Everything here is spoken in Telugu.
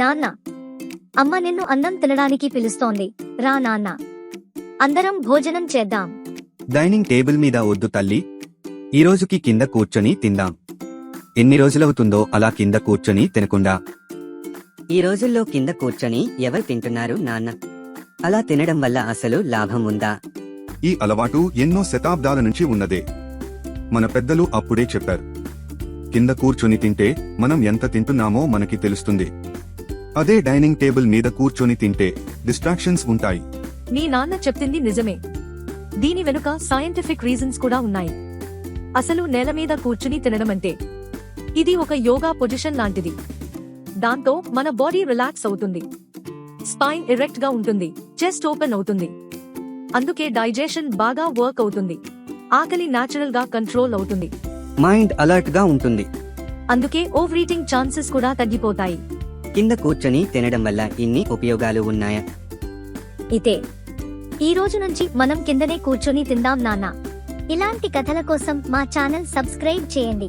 నాన్న, అమ్మ నిన్ను అన్నం తినడానికి పిలుస్తోంది, రా నాన్న. అందరం భోజనం చేద్దాం. డైనింగ్ టేబుల్ మీద వద్దు తల్లి, ఈ రోజుకి కింద కూర్చొని తిందాం. ఎన్ని రోజులవుతుందో అలా కింద కూర్చొని తినకుండా. ఈ రోజుల్లో కింద కూర్చొని ఎవరు తింటున్నారు నాన్న? అలా తినడం వల్ల అసలు లాభం ఉందా? ఈ అలవాటు ఎన్నో శతాబ్దాల నుంచి ఉన్నదే. మన పెద్దలు అప్పుడే చెప్పారు, కింద కూర్చొని తింటే మనం ఎంత తింటున్నామో మనకి తెలుస్తుంది. అదే డైనింగ్ టేబుల్ మీద కూర్చొని తింటే డిస్ట్రాక్షన్స్ ఉంటాయి. నీ నాన్న చెప్పింది నిజమే. దీని వెనుక సైంటిఫిక్ రీజన్స్ కూడా ఉన్నాయి. అసలు నేల మీద కూర్చుని తినడమంటే ఇది ఒక యోగా పొజిషన్ లాంటిది. దాంతో మన బాడీ రిలాక్స్ అవుతుంది, స్పైన్ ఎరెక్ట్ గా ఉంటుంది, చెస్ట్ ఓపెన్ అవుతుంది. అందుకే డైజెషన్ బాగా వర్క్ అవుతుంది, ఆకలి న్యాచురల్ గా కంట్రోల్ అవుతుంది, మైండ్ అలర్ట్ గా ఉంటుంది. అందుకే ఓవర్ ఈటింగ్ ఛాన్సెస్ కూడా తగ్గిపోతాయి. కింద కూర్చొని తినడం వల్ల ఇన్ని ఉపయోగాలు ఉన్నాయా? ఇదే ఈ రోజు నుంచి మనం కిందనే కూర్చొని తిందాం నాన్న. ఇలాంటి కథల కోసం మా ఛానల్ సబ్స్క్రైబ్ చేయండి.